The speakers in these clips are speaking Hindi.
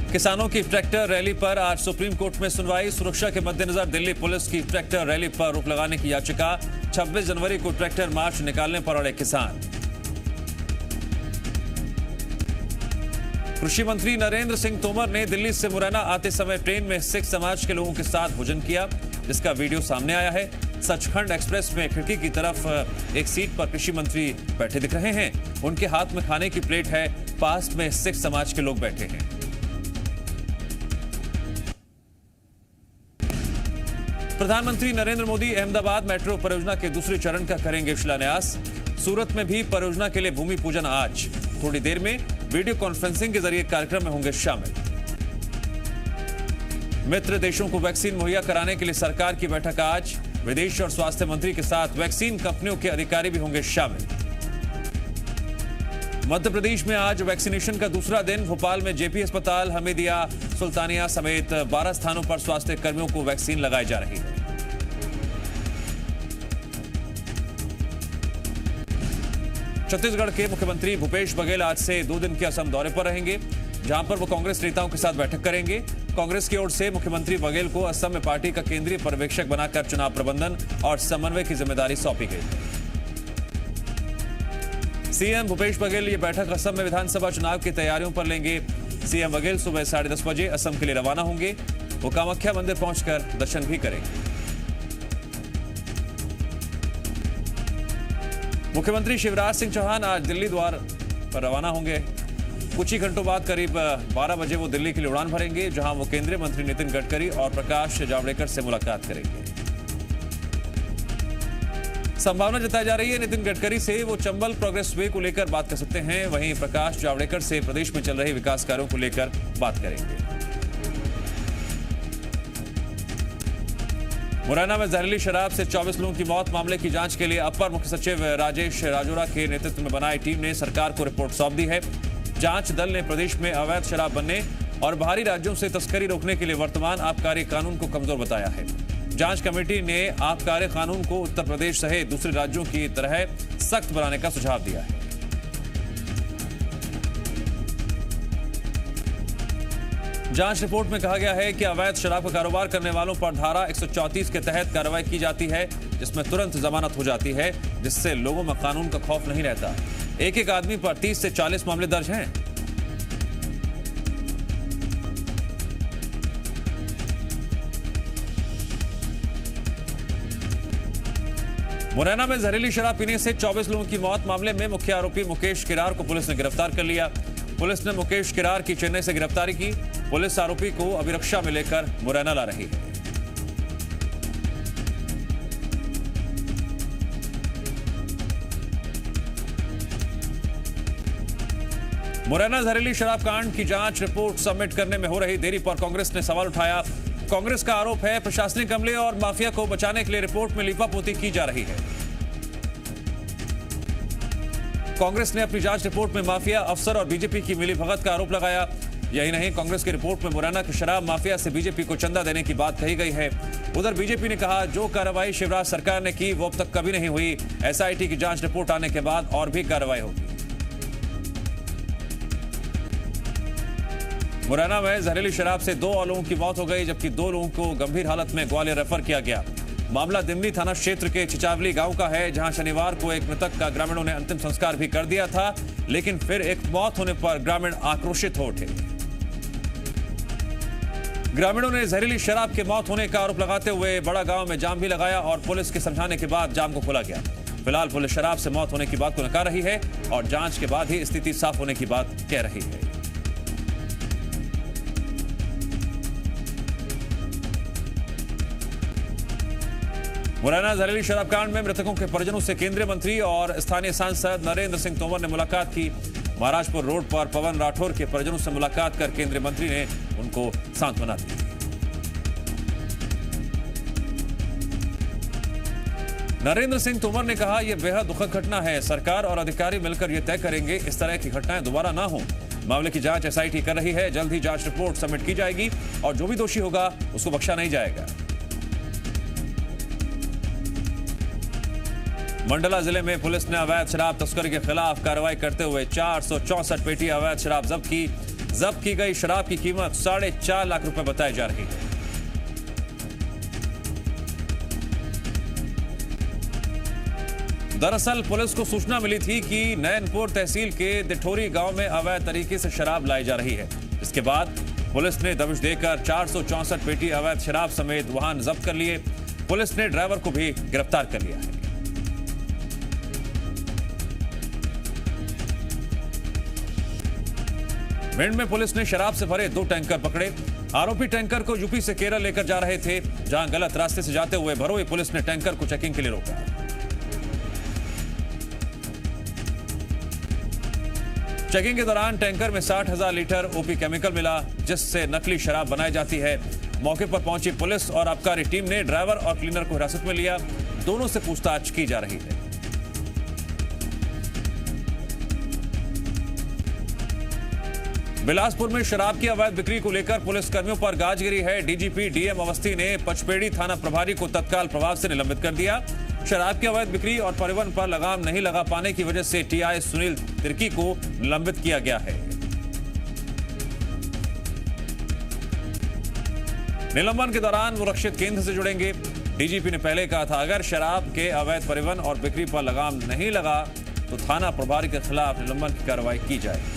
किसानों की ट्रैक्टर रैली पर आज सुप्रीम कोर्ट में सुनवाई। सुरक्षा के मद्देनजर दिल्ली पुलिस की ट्रैक्टर रैली पर रोक लगाने की याचिका। 26 जनवरी को ट्रैक्टर मार्च निकालने पर अड़े किसान। कृषि मंत्री नरेंद्र सिंह तोमर ने दिल्ली से मुरैना आते समय ट्रेन में सिख समाज के लोगों के साथ भोजन किया, जिसका वीडियो सामने आया है। सचखंड एक्सप्रेस में खिड़की की तरफ एक सीट पर कृषि मंत्री बैठे दिख रहे हैं। उनके हाथ में खाने की प्लेट है, पास में सिख समाज के लोग बैठे हैं। प्रधानमंत्री नरेंद्र मोदी अहमदाबाद मेट्रो परियोजना के दूसरे चरण का करेंगे शिलान्यास। सूरत में भी परियोजना के लिए भूमि पूजन आज। थोड़ी देर में वीडियो कॉन्फ्रेंसिंग के जरिए कार्यक्रम में होंगे शामिल। मित्र देशों को वैक्सीन मुहैया कराने के लिए सरकार की बैठक आज। विदेश और स्वास्थ्य मंत्री के साथ वैक्सीन कंपनियों के अधिकारी भी होंगे शामिल। मध्य प्रदेश में आज वैक्सीनेशन का दूसरा दिन। भोपाल में जेपी अस्पताल, हमीदिया, सुल्तानिया समेत 12 स्थानों पर स्वास्थ्य कर्मियों को वैक्सीन लगाई जा रही है। छत्तीसगढ़ के मुख्यमंत्री भूपेश बघेल आज से 2 दिन के असम दौरे पर रहेंगे, जहां पर वो कांग्रेस नेताओं के साथ बैठक करेंगे। कांग्रेस की ओर से मुख्यमंत्री बघेल को असम में पार्टी का केंद्रीय पर्यवेक्षक बनाकर चुनाव प्रबंधन और समन्वय की जिम्मेदारी सौंपी गई। सीएम भूपेश बघेल ये बैठक असम में विधानसभा चुनाव की तैयारियों पर लेंगे। सीएम बघेल सुबह 10:30 बजे असम के लिए रवाना होंगे। वो कामाख्या मंदिर पहुंचकर दर्शन भी करेंगे। मुख्यमंत्री शिवराज सिंह चौहान आज दिल्ली द्वार पर रवाना होंगे। कुछ ही घंटों बाद करीब 12 बजे वो दिल्ली के लिए उड़ान भरेंगे, जहां वो केंद्रीय मंत्री नितिन गडकरी और प्रकाश जावड़ेकर से मुलाकात करेंगे। संभावना जताई जा रही है नितिन गडकरी से वो चंबल प्रोग्रेस वे को लेकर बात कर सकते हैं। वहीं प्रकाश जावड़ेकर से प्रदेश में चल रहे विकास कार्यों को लेकर बात करेंगे। मुरैना में जहरीली शराब से 24 लोगों की मौत मामले की जांच के लिए अपर मुख्य सचिव राजेश राजोरा के नेतृत्व में बनाई टीम ने सरकार को रिपोर्ट सौंप दी है। जांच दल ने प्रदेश में अवैध शराब बनने और बाहरी राज्यों से तस्करी रोकने के लिए वर्तमान आबकारी कानून को कमजोर बताया है। जांच कमेटी ने आबकारी कानून को उत्तर प्रदेश सहित दूसरे राज्यों की तरह सख्त बनाने का सुझाव दिया है। जांच रिपोर्ट में कहा गया है कि अवैध शराब का कारोबार करने वालों पर धारा 134 के तहत कार्रवाई की जाती है, जिसमें तुरंत जमानत हो जाती है, जिससे लोगों में कानून का खौफ नहीं रहता। एक आदमी पर 30 से 40 मामले दर्ज हैं। मुरैना में जहरीली शराब पीने से 24 लोगों की मौत मामले में मुख्य आरोपी मुकेश किरार को पुलिस ने गिरफ्तार कर लिया। पुलिस ने मुकेश किरार की चेन्नई से गिरफ्तारी की। पुलिस आरोपी को अभिरक्षा में लेकर मुरैना ला रही है। मुरैना जहरीली शराब कांड की जांच रिपोर्ट सबमिट करने में हो रही देरी पर कांग्रेस ने सवाल उठाया। कांग्रेस का आरोप है प्रशासनिक अमले और माफिया को बचाने के लिए रिपोर्ट में लीपापोती की जा रही है। कांग्रेस ने अपनी जांच रिपोर्ट में माफिया, अफसर और बीजेपी की मिलीभगत का आरोप लगाया। यही नहीं, कांग्रेस की रिपोर्ट में मुरैना के शराब माफिया से बीजेपी को चंदा देने की बात कही गई है। उधर बीजेपी ने कहा जो कार्रवाई शिवराज सरकार ने की वो अब तक कभी नहीं हुई। एसआईटी की जांच रिपोर्ट आने के बाद और भी कार्रवाई होगी। मुरैना में जहरीली शराब से 2 लोगों की मौत हो गई, जबकि 2 लोगों को गंभीर हालत में ग्वालियर रेफर किया गया। मामला दिमनी थाना क्षेत्र के चिचावली गांव का है, जहां शनिवार को एक मृतक का ग्रामीणों ने अंतिम संस्कार भी कर दिया था, लेकिन फिर एक मौत होने पर ग्रामीण आक्रोशित हो उठे। ग्रामीणों ने जहरीली शराब के मौत होने का आरोप लगाते हुए बड़ा गांव में जाम भी लगाया और पुलिस के समझाने के बाद जाम को खोला गया। फिलहाल पुलिस शराब से मौत होने की बात को नकार रही है और जांच के बाद ही स्थिति साफ होने की बात कह रही है। मुरैना जहरीली शराब कांड में मृतकों के परिजनों से केंद्रीय मंत्री और स्थानीय सांसद नरेंद्र सिंह तोमर ने मुलाकात की। महाराजपुर रोड पर पवन राठौर के परिजनों से मुलाकात कर केंद्रीय मंत्री ने उनको सांत्वना दी। नरेंद्र सिंह तोमर ने कहा यह बेहद दुखद घटना है। सरकार और अधिकारी मिलकर यह तय करेंगे इस तरह की घटनाएं दोबारा ना हो। मामले की जांच एसआईटी कर रही है। जल्द ही जांच रिपोर्ट सबमिट की जाएगी और जो भी दोषी होगा उसको बख्शा नहीं जाएगा। मंडला जिले में पुलिस ने अवैध शराब तस्करी के खिलाफ कार्रवाई करते हुए 464 पेटी अवैध शराब जब्त की। जब्त की गई शराब की कीमत 4.5 लाख रुपए बताई जा रही है। दरअसल पुलिस को सूचना मिली थी कि नैनपुर तहसील के दिठोरी गांव में अवैध तरीके से शराब लाई जा रही है। इसके बाद पुलिस ने दबिश देकर 464 पेटी अवैध शराब समेत वाहन जब्त कर लिए। पुलिस ने ड्राइवर को भी गिरफ्तार कर लिया है। भिंड में पुलिस ने शराब से भरे 2 टैंकर पकड़े। आरोपी टैंकर को यूपी से केरल लेकर जा रहे थे, जहां गलत रास्ते से जाते हुए भरोई पुलिस ने टैंकर को चेकिंग के लिए रोका। चेकिंग के दौरान टैंकर में 60,000 लीटर ओपी केमिकल मिला, जिससे नकली शराब बनाई जाती है। मौके पर पहुंची पुलिस और आबकारी टीम ने ड्राइवर और क्लीनर को हिरासत में लिया। दोनों से पूछताछ की जा रही है। बिलासपुर में शराब की अवैध बिक्री को लेकर पुलिस कर्मियों पर गाज गिरी है। डीजीपी डीएम अवस्थी ने पचपेड़ी थाना प्रभारी को तत्काल प्रभाव से निलंबित कर दिया। शराब की अवैध बिक्री और परिवहन पर लगाम नहीं लगा पाने की वजह से टीआई सुनील तिर्की को निलंबित किया गया है। निलंबन के दौरान वो रक्षित केंद्र से जुड़ेंगे। डीजीपी ने पहले कहा था, अगर शराब के अवैध परिवहन और बिक्री पर लगाम नहीं लगा तो थाना प्रभारी के खिलाफ निलंबन की कार्रवाई की जाएगी।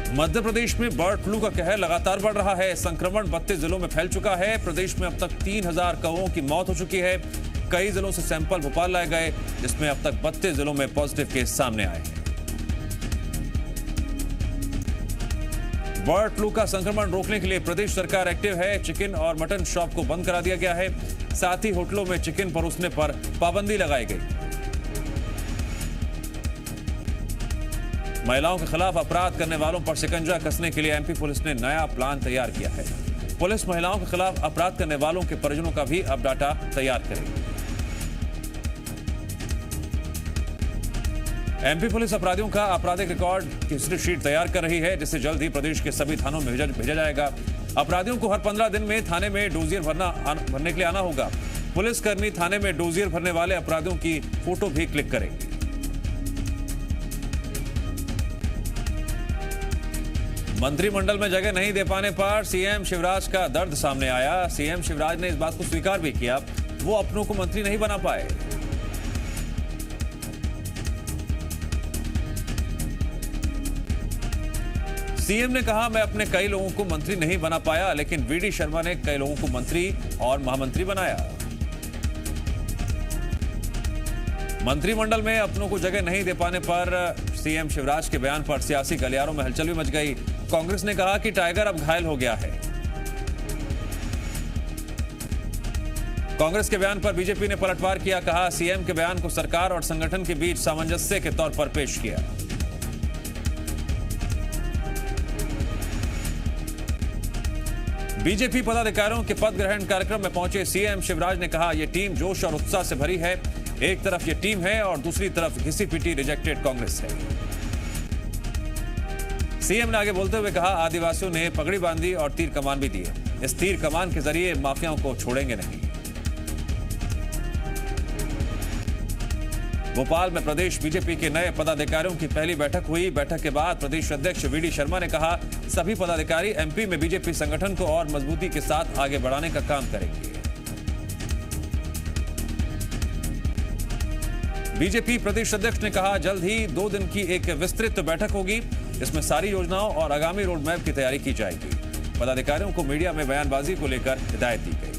मध्य प्रदेश में बर्ड फ्लू का कहर लगातार बढ़ रहा है। संक्रमण 32 जिलों में फैल चुका है। प्रदेश में अब तक 3000 कौओं की मौत हो चुकी है। कई जिलों से सैंपल भोपाल लाए गए, जिसमें अब तक 32 जिलों में पॉजिटिव केस सामने आए हैं। बर्ड फ्लू का संक्रमण रोकने के लिए प्रदेश सरकार एक्टिव है। चिकन और मटन शॉप को बंद करा दिया गया है। साथ ही होटलों में चिकन परोसने पर पाबंदी लगाई गई। महिलाओं के खिलाफ अपराध करने वालों पर शिकंजा कसने के लिए एमपी पुलिस ने नया प्लान तैयार किया है। पुलिस महिलाओं के खिलाफ अपराध करने वालों के परिजनों का भी अब डाटा तैयार करेगी। एमपी पुलिस अपराधियों का आपराधिक रिकॉर्ड की हिस्ट्री शीट तैयार कर रही है, जिसे जल्द ही प्रदेश के सभी थानों में भेजा जाएगा। अपराधियों को हर 15 दिन में थाने में डोजियर भरने के लिए आना होगा। पुलिसकर्मी थाने में डोजियर भरने वाले अपराधियों की फोटो भी क्लिक करेंगे। मंत्रिमंडल में जगह नहीं दे पाने पर सीएम शिवराज का दर्द सामने आया। सीएम शिवराज ने इस बात को स्वीकार भी किया, वो अपनों को मंत्री नहीं बना पाए। सीएम ने कहा, मैं अपने कई लोगों को मंत्री नहीं बना पाया, लेकिन वीडी शर्मा ने कई लोगों को मंत्री और महामंत्री बनाया। मंत्रिमंडल में अपनों को जगह नहीं दे पाने पर सीएम शिवराज के बयान पर सियासी गलियारों में हलचल भी मच गई। कांग्रेस ने कहा कि टाइगर अब घायल हो गया है। कांग्रेस के बयान पर बीजेपी ने पलटवार किया। कहा, सीएम के बयान को सरकार और संगठन के बीच सामंजस्य के तौर पर पेश किया। बीजेपी पदाधिकारियों के पद ग्रहण कार्यक्रम में पहुंचे सीएम शिवराज ने कहा, यह टीम जोश और उत्साह से भरी है। एक तरफ ये टीम है और दूसरी तरफ घिसी पिटी रिजेक्टेड कांग्रेस है। सीएम ने आगे बोलते हुए कहा, आदिवासियों ने पगड़ी बांधी और तीर कमान भी दी है। इस तीर कमान के जरिए माफियाओं को छोड़ेंगे नहीं। भोपाल में प्रदेश बीजेपी के नए पदाधिकारियों की पहली बैठक हुई। बैठक के बाद प्रदेश अध्यक्ष वीडी शर्मा ने कहा, सभी पदाधिकारी एमपी में बीजेपी संगठन को और मजबूती के साथ आगे बढ़ाने का काम करेंगे। बीजेपी प्रदेश अध्यक्ष ने कहा, जल्द ही 2 दिन की एक विस्तृत बैठक होगी। इसमें सारी योजनाओं और आगामी रोड मैप की तैयारी की जाएगी। पदाधिकारियों को मीडिया में बयानबाजी को लेकर हिदायत दी गई।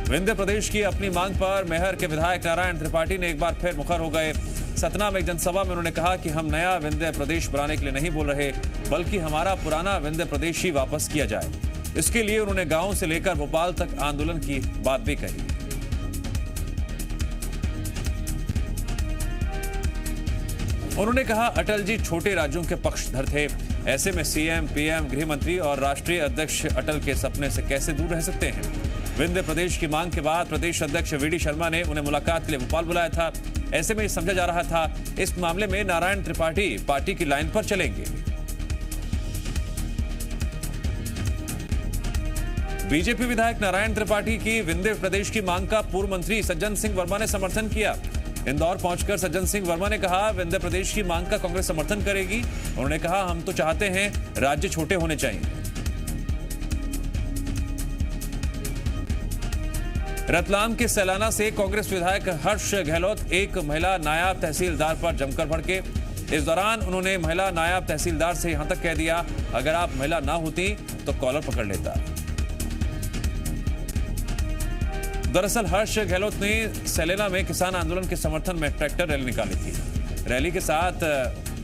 विंध्य प्रदेश की अपनी मांग पर मैहर के विधायक नारायण त्रिपाठी ने एक बार फिर मुखर हो गए। सतना में एक जनसभा में उन्होंने कहा कि हम नया विंध्य प्रदेश बनाने के लिए नहीं बोल रहे, बल्कि हमारा पुराना विंध्य प्रदेश ही वापस किया जाए। इसके लिए उन्होंने गांव से लेकर भोपाल तक आंदोलन की बात भी कही। उन्होंने कहा, अटल जी छोटे राज्यों के पक्षधर थे। ऐसे में सीएम, पीएम, गृह मंत्री और राष्ट्रीय अध्यक्ष अटल के सपने से कैसे दूर रह सकते हैं। विंध्य प्रदेश की मांग के बाद प्रदेश अध्यक्ष वीडी शर्मा ने उन्हें मुलाकात के लिए भोपाल बुलाया था। ऐसे में समझा जा रहा था इस मामले में नारायण त्रिपाठी पार्टी की लाइन पर चलेंगे। बीजेपी विधायक नारायण त्रिपाठी की विंध्य प्रदेश की मांग का पूर्व मंत्री सज्जन सिंह वर्मा ने समर्थन किया। इंदौर पहुंचकर सज्जन सिंह वर्मा ने कहा, विंध्य प्रदेश की मांग का कांग्रेस समर्थन करेगी। उन्होंने कहा, हम तो चाहते हैं राज्य छोटे होने चाहिए। रतलाम के सैलाना से कांग्रेस विधायक हर्ष गहलोत एक महिला नायब तहसीलदार पर जमकर भड़के। इस दौरान उन्होंने महिला नायब तहसीलदार से यहां तक कह दिया, अगर आप महिला ना होती तो कॉलर पकड़ लेता। दरअसल हर्ष गहलोत ने सैलाना में किसान आंदोलन के समर्थन में ट्रैक्टर रैली निकाली थी। रैली के साथ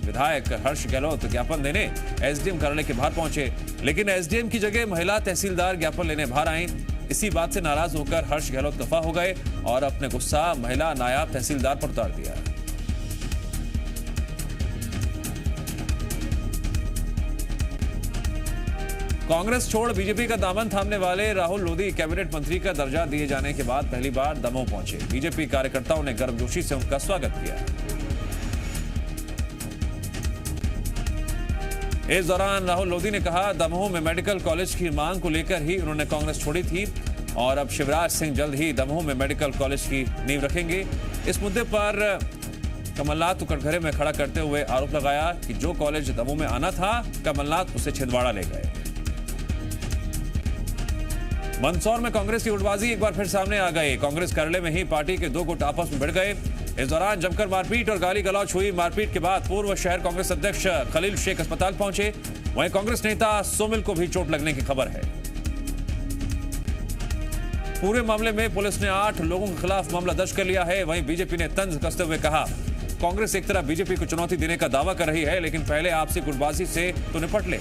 विधायक हर्ष गहलोत ज्ञापन देने एसडीएम कार्यालय के बाहर पहुंचे, लेकिन एसडीएम की जगह महिला तहसीलदार ज्ञापन लेने बाहर आई। इसी बात से नाराज होकर हर्ष गहलोत खफा हो गए और अपने गुस्सा महिला नायब तहसीलदार पर उतार दिया। कांग्रेस छोड़ बीजेपी का दामन थामने वाले राहुल लोधी कैबिनेट मंत्री का दर्जा दिए जाने के बाद पहली बार दमोह पहुंचे। बीजेपी कार्यकर्ताओं ने गर्मजोशी से उनका स्वागत किया। इस दौरान राहुल लोधी ने कहा, दमोह में मेडिकल कॉलेज की मांग को लेकर ही उन्होंने कांग्रेस छोड़ी थी और अब शिवराज सिंह जल्द ही दमोह में मेडिकल कॉलेज की नींव रखेंगे। इस मुद्दे पर कमलनाथ को कटघरे में खड़ा करते हुए आरोप लगाया कि जो कॉलेज दमोह में आना था, कमलनाथ उसे छिंदवाड़ा ले गए। मंदसौर में कांग्रेस की गुटबाजी एक बार फिर सामने आ गई। कांग्रेस कार्यालय में ही पार्टी के दो गुट आपस में भिड़ गए। इस दौरान जमकर मारपीट और गाली गलौच हुई। मारपीट के बाद पूर्व शहर कांग्रेस अध्यक्ष खलील शेख अस्पताल पहुंचे। वहीं कांग्रेस नेता सोमिल को भी चोट लगने की खबर है। पूरे मामले में पुलिस ने 8 लोगों के खिलाफ मामला दर्ज कर लिया है। वहीं बीजेपी ने तंज कसते हुए कहा, कांग्रेस एक तरफ बीजेपी को चुनौती देने का दावा कर रही है, लेकिन पहले आपसी गुटबाजी से तो निपट ले।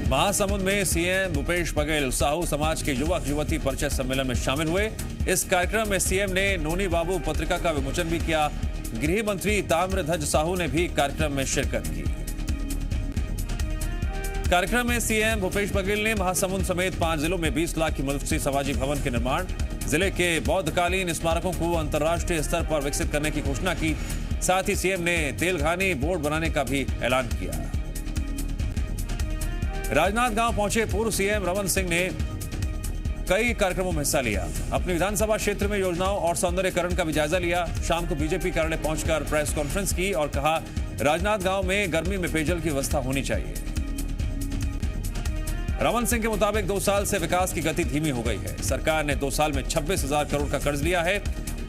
महासमुंद में सीएम भूपेश बघेल साहू समाज के युवक युवती परिचय सम्मेलन में शामिल हुए। इस कार्यक्रम में सीएम ने नोनी बाबू पत्रिका का विमोचन भी किया। गृह मंत्री ताम्रध्वज साहू ने भी कार्यक्रम में शिरकत की। कार्यक्रम में सीएम भूपेश बघेल ने महासमुंद समेत 5 जिलों में 20 लाख की मदद से शिवाजी भवन के निर्माण, जिले के बौद्धकालीन स्मारकों को अंतर्राष्ट्रीय स्तर पर विकसित करने की घोषणा की। साथ ही सीएम ने तेलघानी बोर्ड बनाने का भी ऐलान किया। राजनांदगांव पहुंचे पूर्व सीएम रमन सिंह ने कई कार्यक्रमों में हिस्सा लिया। अपनी विधानसभा क्षेत्र में योजनाओं और सौंदर्यीकरण का भी जायजा लिया। शाम को बीजेपी कार्यालय पहुंचकर प्रेस कॉन्फ्रेंस की और कहा, राजनांदगांव में गर्मी में पेयजल की व्यवस्था होनी चाहिए। रमन सिंह के मुताबिक 2 साल से विकास की गति धीमी हो गई है। सरकार ने 2 साल में 26,000 करोड़ का कर्ज लिया है।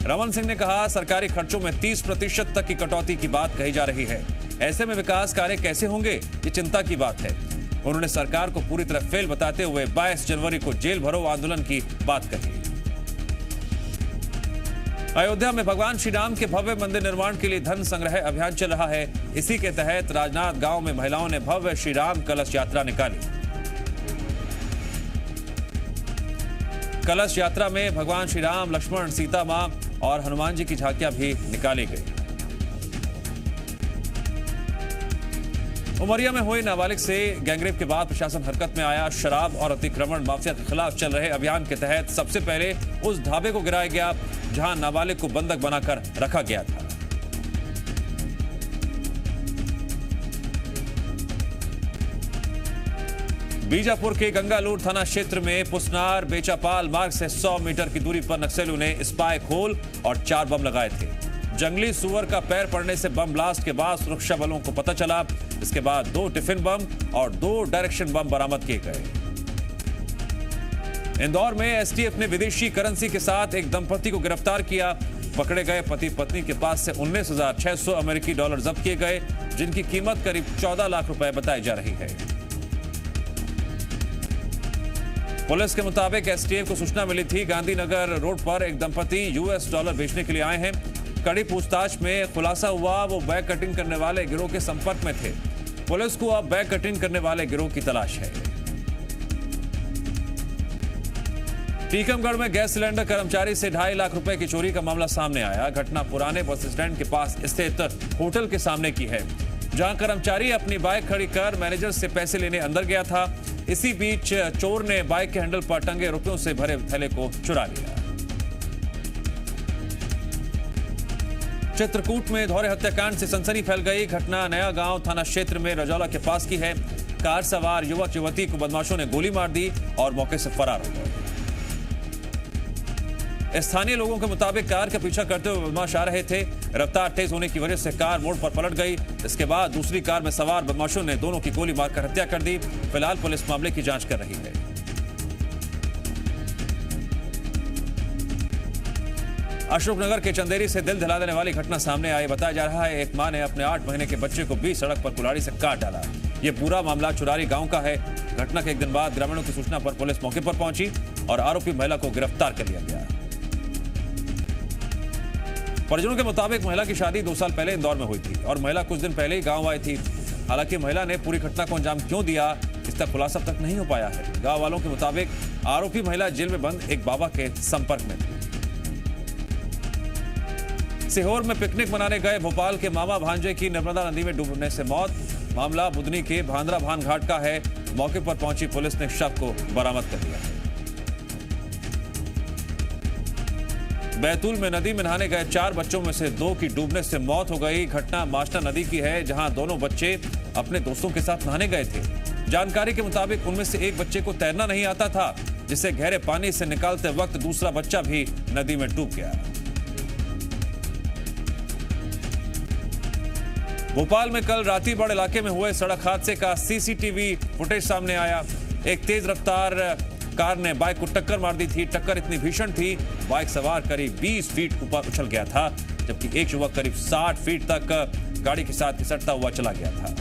रमन सिंह ने कहा, सरकारी खर्चों में 30% तक की कटौती की बात कही जा रही है। ऐसे में विकास कार्य कैसे होंगे, ये चिंता की बात है। उन्होंने सरकार को पूरी तरह फेल बताते हुए 22 जनवरी को जेल भरो आंदोलन की बात कही। अयोध्या में भगवान श्री राम के भव्य मंदिर निर्माण के लिए धन संग्रह अभियान चल रहा है। इसी के तहत राजनांदगांव में महिलाओं ने भव्य श्री राम कलश यात्रा निकाली। कलश यात्रा में भगवान श्री राम, लक्ष्मण, सीता मां और हनुमान जी की झांकियां भी निकाली गई। उमरिया में हुए नाबालिग से गैंगरेप के बाद प्रशासन हरकत में आया। शराब और अतिक्रमण माफिया के खिलाफ चल रहे अभियान के तहत सबसे पहले उस ढाबे को गिराया गया जहां नाबालिग को बंधक बनाकर रखा गया था। बीजापुर के गंगालूर थाना क्षेत्र में पुसनार बेचापाल मार्ग से 100 मीटर की दूरी पर नक्सलियों ने स्पाइक होल और 4 बम लगाए थे। जंगली सुअर का पैर पड़ने से बम ब्लास्ट के बाद सुरक्षा बलों को पता चला। इसके बाद 2 टिफिन बम और 2 डायरेक्शन बम बरामद किए गए। इंदौर में एसटीएफ ने विदेशी करेंसी के साथ एक दंपति को गिरफ्तार किया। पकड़े गए पति पत्नी के पास से 19,600 अमेरिकी डॉलर जब्त किए गए, जिनकी कीमत करीब 14 लाख रुपए बताई जा रही है। पुलिस के मुताबिक एसटीएफ को सूचना मिली थी, गांधीनगर रोड पर एक दंपति यूएस डॉलर बेचने के लिए आए हैं। कड़ी पूछताछ में खुलासा हुआ वो बैग कटिंग करने वाले गिरोह के संपर्क में थे। पुलिस को अब बैग कटिंग करने वाले गिरोह की तलाश है। टीकमगढ़ में गैस सिलेंडर कर्मचारी से 2.5 लाख रुपए की चोरी का मामला सामने आया। घटना पुराने बस स्टैंड के पास स्थित होटल के सामने की है, जहां कर्मचारी अपनी बाइक खड़ी कर मैनेजर से पैसे लेने अंदर गया था। इसी बीच चोर ने बाइक के हैंडल पर टंगे रुपयों से भरे थैले को चुरा लिया। चित्रकूट में धौरे हत्याकांड से सनसनी फैल गई। घटना नया गांव थाना क्षेत्र में रजौला के पास की है। कार सवार युवक युवती को बदमाशों ने गोली मार दी और मौके से फरार हो गए। स्थानीय लोगों के मुताबिक कार का पीछा करते हुए बदमाश आ रहे थे। रफ्तार तेज होने की वजह से कार मोड़ पर पलट गई। इसके बाद दूसरी कार में सवार बदमाशों ने दोनों की गोली मारकर हत्या कर दी। फिलहाल पुलिस मामले की जांच कर रही है। अशोकनगर के चंदेरी से दिल दिला देने वाली घटना सामने आई। बताया जा रहा है एक मां ने अपने 8 महीने के बच्चे को बीच सड़क पर कुल्हाड़ी से काट डाला। यह पूरा मामला चुरारी गांव का है। घटना के एक दिन बाद ग्रामीणों की सूचना पर पुलिस मौके पर पहुंची और आरोपी महिला को गिरफ्तार कर लिया गया। परिजनों के मुताबिक महिला की शादी 2 साल पहले इंदौर में हुई थी और महिला कुछ दिन पहले ही गांव आई थी। हालांकि महिला ने पूरी घटना को अंजाम क्यों दिया, इसका खुलासा तक नहीं हो पाया है। गांव वालों के मुताबिक आरोपी महिला जेल में बंद एक बाबा के संपर्क में थी। सीहोर में पिकनिक मनाने गए भोपाल के मामा भांजे की नर्मदा नदी में डूबने से मौत। मामला बुधनी के भांद्रा भान घाट का है। मौके पर पहुंची पुलिस ने शव को बरामद कर लिया। बैतूल में नदी में नहाने गए 4 बच्चों में से 2 की डूबने से मौत हो गई। घटना मास्टर नदी की है, जहां दोनों बच्चे अपने दोस्तों के साथ नहाने गए थे। जानकारी के मुताबिक उनमें से एक बच्चे को तैरना नहीं आता था, जिसे गहरे पानी से निकालते वक्त दूसरा बच्चा भी नदी में डूब गया। भोपाल में कल रातीबड़ इलाके में हुए सड़क हादसे का सीसीटीवी फुटेज सामने आया। एक तेज रफ्तार कार ने बाइक को टक्कर मार दी थी। टक्कर इतनी भीषण थी, बाइक सवार करीब 20 फीट ऊपर उछल गया था, जबकि एक युवक करीब 60 फीट तक गाड़ी के साथ घिसटता हुआ चला गया था।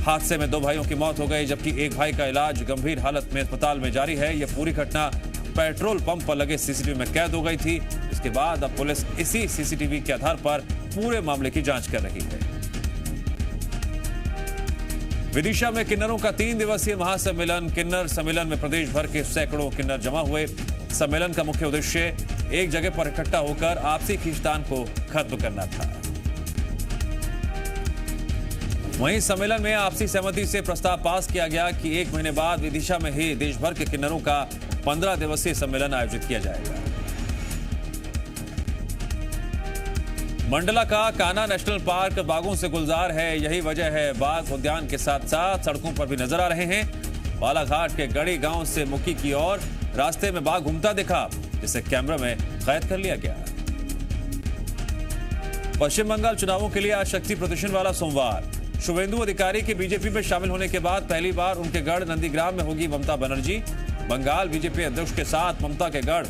हादसे में 2 भाइयों की मौत हो गई, जबकि एक भाई का इलाज गंभीर हालत में अस्पताल में जारी है। यह पूरी घटना पेट्रोल पंप पर लगे सीसीटीवी में कैद हो गई थी। इसके बाद अब पुलिस इसी सीसीटीवी के आधार पर पूरे मामले की जांच कर रही है। विदिशा में किन्नरों का 3 दिवसीय महासम्मेलन। किन्नर सम्मेलन में प्रदेश भर के सैकड़ों किन्नर जमा हुए। सम्मेलन का मुख्य उद्देश्य एक जगह पर इकट्ठा होकर आपसी खींचतान को खत्म करना था। वहीं सम्मेलन में आपसी सहमति से प्रस्ताव पास किया गया कि 1 महीने बाद विदिशा में ही देश भर के किन्नरों का 15 दिवसीय सम्मेलन आयोजित किया जाएगा। मंडला का कान्हा नेशनल पार्क बागों से गुलजार है। यही वजह है बाघ उद्यान के साथ साथ सड़कों पर भी नजर आ रहे हैं। बालाघाट के गढ़ी गांव से मुक्की की ओर रास्ते में बाघ घूमता दिखा, जिसे कैमरा में कैद कर लिया गया। पश्चिम बंगाल चुनावों के लिए आज शक्ति प्रदर्शन वाला सोमवार। शुभेंदु अधिकारी के बीजेपी में शामिल होने के बाद पहली बार उनके गढ़ नंदीग्राम में होगी ममता बनर्जी। बंगाल बीजेपी अध्यक्ष के साथ ममता के गढ़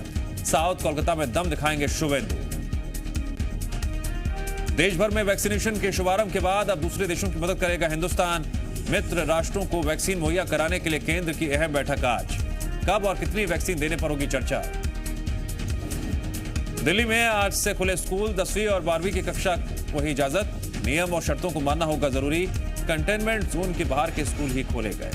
साउथ कोलकाता में दम दिखाएंगे शुभेंदु। देश भर में वैक्सीनेशन के शुभारंभ के बाद अब दूसरे देशों की मदद करेगा हिंदुस्तान। मित्र राष्ट्रों को वैक्सीन मुहैया कराने के लिए केंद्र की अहम बैठक आज। कब और कितनी वैक्सीन देने पर होगी चर्चा। दिल्ली में आज से खुले स्कूल। 10वीं और 12वीं की कक्षा को ही इजाजत। नियम और शर्तों को मानना होगा जरूरी। कंटेनमेंट जोन के बाहर के स्कूल ही खोले गए।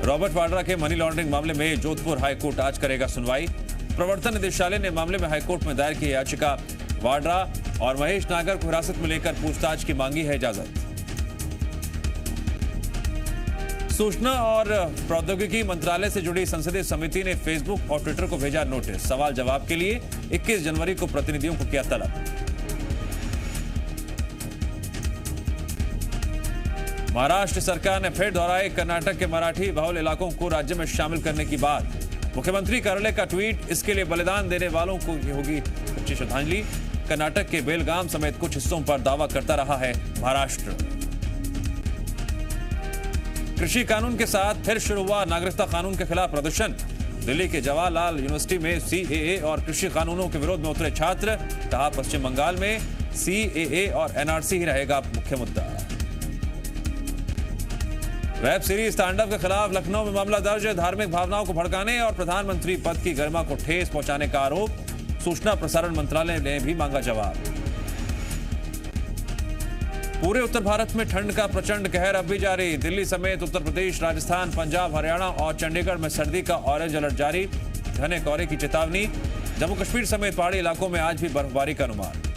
रॉबर्ट वाड्रा के मनी लॉन्ड्रिंग मामले में जोधपुर हाईकोर्ट आज करेगा सुनवाई। प्रवर्तन निदेशालय ने मामले में हाईकोर्ट में दायर की याचिका। वाड्रा और महेश नागर को हिरासत में लेकर पूछताछ की मांगी है इजाजत। सूचना और प्रौद्योगिकी मंत्रालय से जुड़ी संसदीय समिति ने फेसबुक और ट्विटर को भेजा नोटिस। सवाल जवाब के लिए 21 जनवरी को प्रतिनिधियों को किया तलब। महाराष्ट्र सरकार ने फिर दोहराई कर्नाटक के मराठी बहुल इलाकों को राज्य में शामिल करने की बात। मुख्यमंत्री कार्यालय का ट्वीट। इसके लिए बलिदान देने वालों को होगी सच्ची श्रद्धांजलि। कर्नाटक के बेलगाम समेत कुछ हिस्सों पर दावा करता रहा है महाराष्ट्र। कृषि कानून के साथ फिर शुरू हुआ नागरिकता कानून के खिलाफ प्रदर्शन। दिल्ली के जवाहरलाल यूनिवर्सिटी में सीएए और कृषि कानूनों के विरोध में उतरे छात्र। कहा पश्चिम बंगाल में सीएए और एनआरसी ही रहेगा मुख्य मुद्दा। वेब सीरीज तांडव के खिलाफ लखनऊ में मामला दर्ज। धार्मिक भावनाओं को भड़काने और प्रधानमंत्री पद की गरिमा को ठेस पहुंचाने का आरोप। सूचना प्रसारण मंत्रालय ने भी मांगा जवाब। पूरे उत्तर भारत में ठंड का प्रचंड कहर अब भी जारी। दिल्ली समेत उत्तर प्रदेश, राजस्थान, पंजाब, हरियाणा और चंडीगढ़ में सर्दी का ऑरेंज अलर्ट जारी। घने कोहरे की चेतावनी। जम्मू कश्मीर समेत पहाड़ी इलाकों में आज भी बर्फबारी का अनुमान।